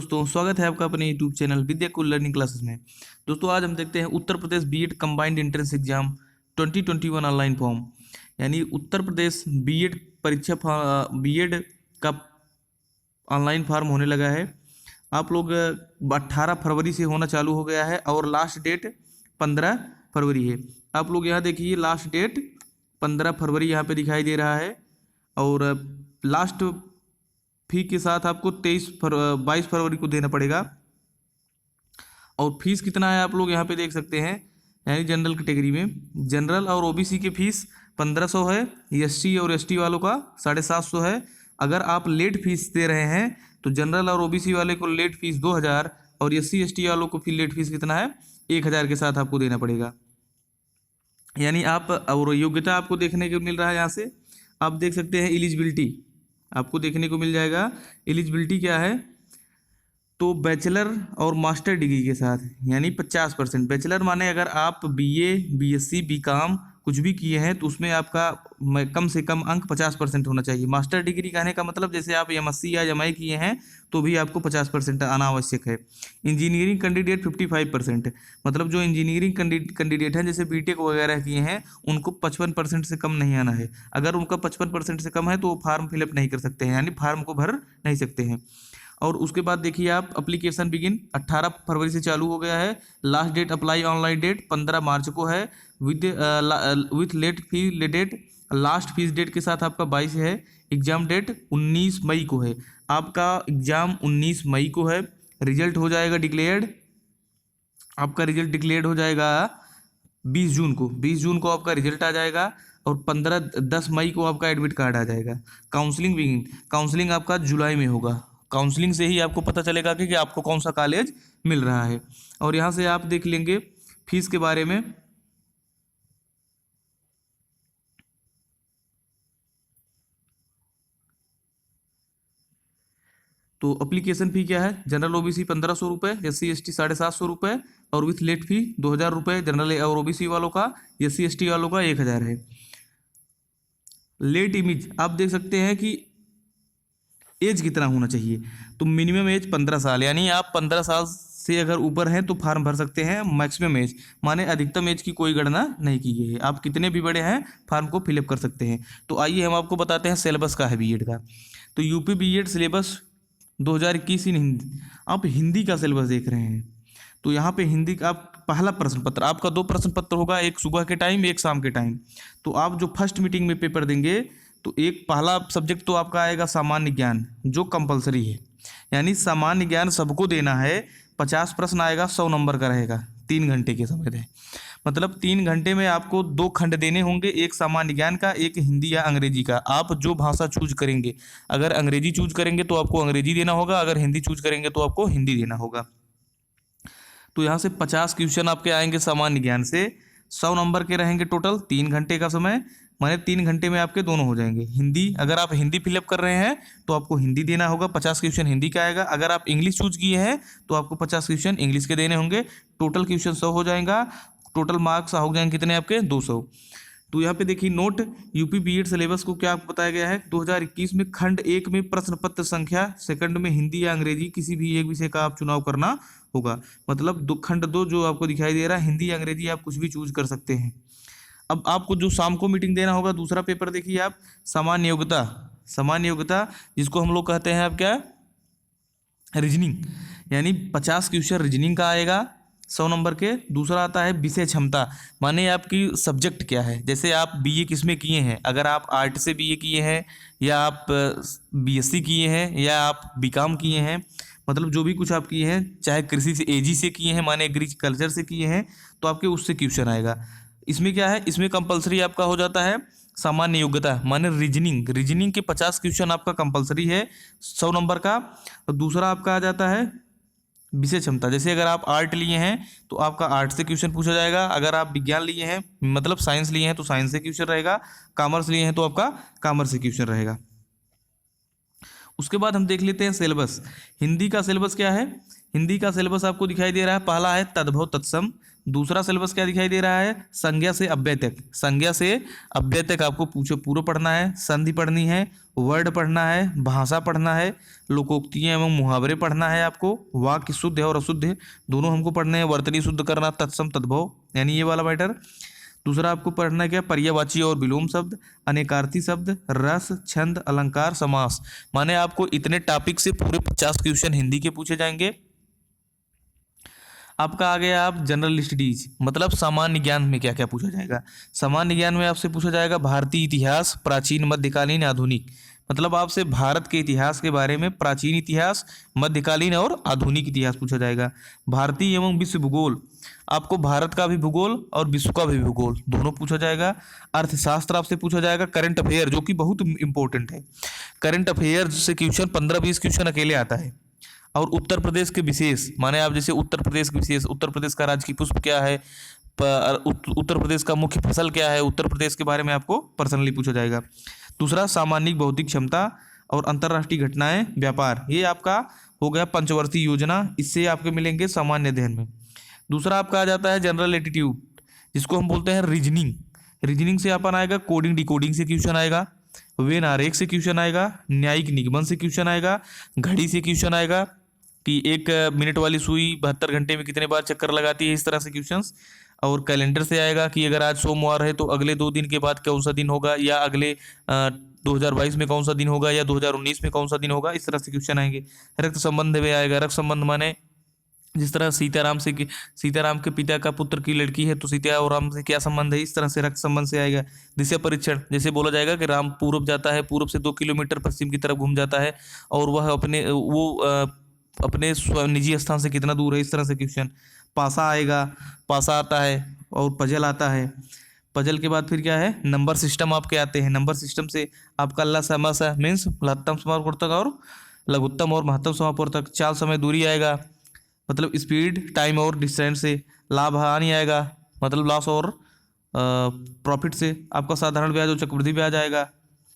दोस्तों, स्वागत है आपका अपने यूट्यूब चैनल विद्या कुल लर्निंग क्लासेस में। दोस्तों, आज हम देखते हैं Uttar Pradesh BEd combined entrance exam 2021 online form, यानी उत्तर प्रदेश बीएड परीक्षा बीएड का ऑनलाइन फॉर्म होने लगा है। आप लोग 18 फरवरी से होना चालू हो गया है और लास्ट डेट 15 फरवरी है। आप लोग यहाँ देखिए, लास्ट डेट 15 फरवरी यहाँ पे दिखाई दे रहा है और लास्ट फी के साथ आपको 22 फरवरी को देना पड़ेगा। और फीस कितना है आप लोग यहाँ पे देख सकते हैं, यानी जनरल कैटेगरी में जनरल और ओबीसी की फीस 1500 है, एससी और एसटी वालों का 750 है। अगर आप लेट फीस दे रहे हैं तो जनरल और ओबीसी वाले को लेट फीस 2000 और एससी एसटी वालों को फिर लेट फीस कितना है 1000 के साथ आपको देना पड़ेगा। यानी आप और योग्यता आपको देखने को मिल रहा है। यहाँ से आप देख सकते हैं एलिजिबिलिटी आपको देखने को मिल जाएगा। एलिजिबिलिटी क्या है, तो बैचलर और मास्टर डिग्री के साथ, यानी 50%। बैचलर माने अगर आप बीए, बीएससी, बीकॉम कुछ भी किए हैं तो उसमें आपका कम से कम अंक 50% होना चाहिए। मास्टर डिग्री कहने का मतलब जैसे आप एमएससी या एमआई किए हैं तो भी आपको 50% आना आवश्यक है। इंजीनियरिंग कैंडिडेट 55%, मतलब जो इंजीनियरिंग कैंडिडेट हैं जैसे बीटेक वगैरह किए हैं उनको 55% से कम नहीं आना है। अगर उनका 55% से कम है तो वो फॉर्म फिलअप नहीं कर सकते हैं, यानी फॉर्म को भर नहीं सकते हैं। और उसके बाद देखिए आप, एप्लीकेशन बिगिन 18 फरवरी से चालू हो गया है। Last date apply online date 15 मार्च को है। With late fee date, last fees date के साथ आपका 22 है। एग्जाम डेट 19 मई को है। आपका एग्जाम 19 मई को है। रिजल्ट हो जाएगा डिक्लेयर्ड, आपका रिजल्ट डिक्लेयर्ड हो जाएगा 20 जून को। 20 जून को आपका रिजल्ट आ जाएगा और 10 मई को आपका एडमिट कार्ड आ जाएगा। काउंसलिंग बिगिन, काउंसलिंग आपका जुलाई में होगा। काउंसलिंग से ही आपको पता चलेगा कि आपको कौन सा कॉलेज मिल रहा है। और यहाँ से आप देख लेंगे फीस के बारे में। तो एप्लीकेशन फ़ी क्या है, जनरल ओबीसी 1500 रुपये, एससी एसटी 750 रुपये और विथ लेट फी 2000 रुपये जनरल और ओबीसी वालों का। एससी एसटी वालों का 1000 है। लेट इमेज आप देख सकते हैं कि एज कितना होना चाहिए, तो मिनिमम एज 15 साल, यानी आप 15 साल से अगर ऊपर हैं तो फॉर्म भर सकते हैं। मैक्सिमम एज माने अधिकतम एज की कोई गणना नहीं की गई है, आप कितने भी बड़े हैं फॉर्म को फिलअप कर सकते हैं। तो आइए हम आपको बताते हैं सिलेबस का है बीएड का। तो यूपी बीएड सिलेबस 2021 इन हिंदी, आप हिंदी का सिलेबस देख रहे हैं। तो यहाँ पे हिंदी का आप पहला प्रश्न पत्र, आपका 2 प्रश्न पत्र होगा, एक सुबह के टाइम एक शाम के टाइम। तो आप जो फर्स्ट मीटिंग में पेपर देंगे तो एक पहला सब्जेक्ट तो आपका आएगा सामान्य ज्ञान, जो कंपलसरी है, यानी सामान्य ज्ञान सबको देना है। 50 प्रश्न आएगा, 100 नंबर का रहेगा। 3 घंटे के समय है, मतलब 3 घंटे में आपको 2 खंड देने होंगे, एक सामान्य ज्ञान का, एक हिंदी या अंग्रेजी का। आप जो भाषा चूज करेंगे, अगर अंग्रेजी चूज करेंगे तो आपको अंग्रेजी देना होगा, अगर हिंदी चूज करेंगे तो आपको हिंदी देना होगा। तो यहाँ से 50 क्वेश्चन आपके आएंगे सामान्य ज्ञान से, 100 नंबर के रहेंगे टोटल। 3 घंटे का समय, माने 3 घंटे में आपके दोनों हो जाएंगे। हिंदी, अगर आप हिंदी फिलअप कर रहे हैं तो आपको हिंदी देना होगा, 50 क्वेश्चन हिंदी का आएगा। अगर आप इंग्लिश चूज किए हैं तो आपको 50 क्वेश्चन इंग्लिश के देने होंगे। टोटल क्वेश्चन 100 हो जाएगा, टोटल मार्क्स हो जाएंगे कितने आपके 200। तो यहाँ पे देखिए नोट, यूपी बीएड सिलेबस को क्या बताया गया है। 2021 में खंड 1 में प्रश्न पत्र संख्या, सेकंड में हिंदी या अंग्रेजी किसी भी एक विषय का आप चुनाव करना होगा। मतलब खंड 2 जो आपको दिखाई दे रहा है, हिंदी या अंग्रेजी आप कुछ भी चूज कर सकते हैं। अब आपको जो शाम को मीटिंग देना होगा, दूसरा पेपर देखिए आप, सामान्य योग्यता। सामान्य योग्यता जिसको हम लोग कहते हैं आप क्या, रीजनिंग, यानी 50 क्वेश्चन रीजनिंग का आएगा 100 नंबर के। दूसरा आता है विषय क्षमता, माने आपकी सब्जेक्ट क्या है। जैसे आप बीए किस में किए हैं, अगर आप आर्ट से बीए किए हैं या आप बीएससी किए हैं या आप बीकॉम किए हैं, मतलब जो भी कुछ आप किए हैं, चाहे कृषि से एजी से किए हैं, माने एग्रीकल्चर से किए हैं, तो आपके उससे क्वेश्चन आएगा। इसमें क्या है, इसमें कंपलसरी आपका हो जाता है सामान्य योग्यता, माने रीजनिंग। रीजनिंग के 50 क्वेश्चन आपका कंपलसरी है 100 नंबर का। और दूसरा आपका आ जाता है विषय क्षमता। जैसे अगर आप आर्ट लिए हैं तो आपका आर्ट से क्वेश्चन पूछा जाएगा, अगर आप विज्ञान लिए हैं मतलब साइंस लिए हैं तो साइंस से क्वेश्चन रहेगा, कॉमर्स लिए हैं तो आपका कॉमर्स से क्वेश्चन रहेगा। उसके बाद हम देख लेते हैं सिलेबस। हिंदी का सिलेबस क्या है, हिंदी का सिलेबस आपको दिखाई दे रहा है। पहला है तद्भव तत्सम, दूसरा सिलेबस क्या दिखाई दे रहा है, संज्ञा से अव्यय तक। संज्ञा से अव्यय तक आपको पूर्व पढ़ना है, संधि पढ़नी है, वर्ड पढ़ना है, भाषा पढ़ना है, लोकोक्तियाँ एवं मुहावरे पढ़ना है आपको, वाक्य शुद्ध है और अशुद्ध है दोनों हमको पढ़ने हैं, वर्तनी शुद्ध करना, तत्सम तद्भव यानी ये वाला मैटर। दूसरा आपको पढ़ना है क्या, पर्यायवाची और विलोम शब्द, अनेकार्थी शब्द, रस, छंद, अलंकार, समास। माने आपको इतने टॉपिक से पूरे 50 क्वेश्चन हिंदी के पूछे जाएंगे। आपका आ गया आप जनरल स्टडीज, मतलब सामान्य ज्ञान में क्या क्या पूछा जाएगा। सामान्य ज्ञान में आपसे पूछा जाएगा भारतीय इतिहास, प्राचीन, मध्यकालीन, आधुनिक। मतलब आपसे भारत के इतिहास के बारे में प्राचीन इतिहास, मध्यकालीन और आधुनिक इतिहास पूछा जाएगा। भारतीय एवं विश्व भूगोल, आपको भारत का भी भूगोल और विश्व का भी भूगोल दोनों पूछा जाएगा। अर्थशास्त्र आपसे पूछा जाएगा, करंट अफेयर जो कि बहुत इंपॉर्टेंट है। करंट अफेयर से क्वेश्चन 15-20 क्वेश्चन अकेले आता है। और उत्तर प्रदेश के विशेष, माने आप जैसे उत्तर प्रदेश के विशेष, उत्तर प्रदेश का राजकीय पुष्प क्या है, उत्तर प्रदेश का मुख्य फसल क्या है, उत्तर प्रदेश के बारे में आपको पर्सनली पूछा जाएगा। दूसरा सामान्य भौतिक क्षमता और अंतर्राष्ट्रीय घटनाएं, व्यापार, ये आपका हो गया पंचवर्षीय योजना, इससे आपके मिलेंगे सामान्य अध्ययन में। दूसरा आपका आ जाता है जनरल एटीट्यूड, जिसको हम बोलते हैं रीजनिंग। रीजनिंग से अपन आएगा, कोडिंग डिकोडिंग से क्वेश्चन आएगा, वेन आरेख से क्वेश्चन आएगा, न्यायिक निगमन से क्वेश्चन आएगा, घड़ी से क्वेश्चन आएगा कि 1 मिनट वाली सुई 72 घंटे में कितने बार चक्कर लगाती है, इस तरह से क्वेश्चंस। और कैलेंडर से आएगा कि अगर आज सोमवार है तो अगले 2 दिन के बाद कौन सा दिन होगा, या अगले 2022 में कौन सा दिन होगा, या 2019 में कौन सा दिन होगा, इस तरह से क्वेश्चन आएंगे। रक्त संबंध में आएगा, रक्त संबंध माने जिस तरह सीताराम के पिता का पुत्र की लड़की है तो सीता और राम से क्या संबंध है, इस तरह से रक्त संबंध से आएगा। दिशा परीक्षण, जैसे बोला जाएगा कि राम पूर्व जाता है, पूर्व से 2 किलोमीटर पश्चिम की तरफ घूम जाता है और वह अपने निजी स्थान से कितना दूर है, इस तरह से क्वेश्चन। पासा आएगा, पासा आता है, और पजल आता है। पजल के बाद फिर क्या है, नंबर सिस्टम आपके आते हैं। नंबर सिस्टम से आपका लसमसा मीन्स लघुत्तम समापवर्तक और लघुत्तम और महत्तम समापवर्तक। चाल, समय, दूरी आएगा, मतलब स्पीड, टाइम और डिस्टेंस से। लाभ हानि आएगा, मतलब लॉस और प्रॉफिट से। आपका साधारण ब्याज और चक्रवृद्धि ब्याज आएगा,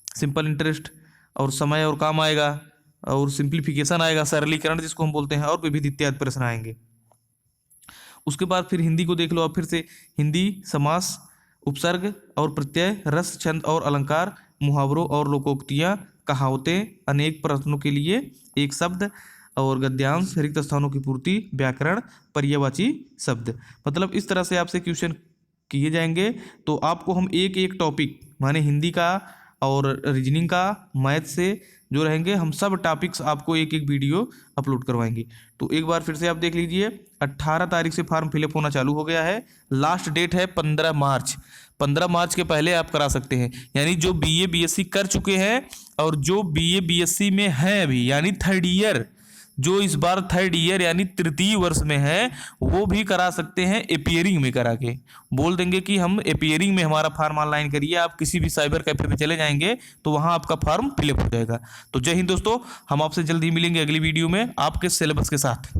सिंपल इंटरेस्ट, और समय और काम आएगा, और सिंप्लीफिकेशन आएगा, सरलीकरण जिसको हम बोलते हैं, और विविध इत्यादि प्रश्न आएंगे। उसके बाद फिर हिंदी को देख लो आप फिर से। हिंदी समास, उपसर्ग और प्रत्यय, रस, छंद और अलंकार, मुहावरों और लोकोक्तियाँ, कहावतें, अनेक प्रश्नों के लिए एक शब्द, और गद्यांश, रिक्त स्थानों की पूर्ति, व्याकरण, पर्यायवाची शब्द। मतलब इस तरह से आपसे क्वेश्चन किए जाएंगे। तो आपको हम एक एक टॉपिक, माने हिंदी का और रीजनिंग का, मैथ से जो रहेंगे, हम सब टॉपिक्स आपको एक एक वीडियो अपलोड करवाएंगे। तो एक बार फिर से आप देख लीजिए, 18 तारीख से फॉर्म फिलअप होना चालू हो गया है। लास्ट डेट है 15 मार्च। 15 मार्च के पहले आप करा सकते हैं। यानी जो BA BSc कर चुके हैं और जो BA BSc में हैं अभी, यानी 3rd ईयर, जो इस बार 3rd ईयर यानी तृतीय वर्ष में है, वो भी करा सकते हैं एपियरिंग में करा के। बोल देंगे कि हम एपियरिंग में हमारा फॉर्म ऑनलाइन करिए, आप किसी भी साइबर कैफे पे चले जाएंगे तो वहाँ आपका फॉर्म फिलअप हो जाएगा। तो जय हिंद दोस्तों, हम आपसे जल्द ही मिलेंगे अगली वीडियो में आपके सिलेबस के साथ।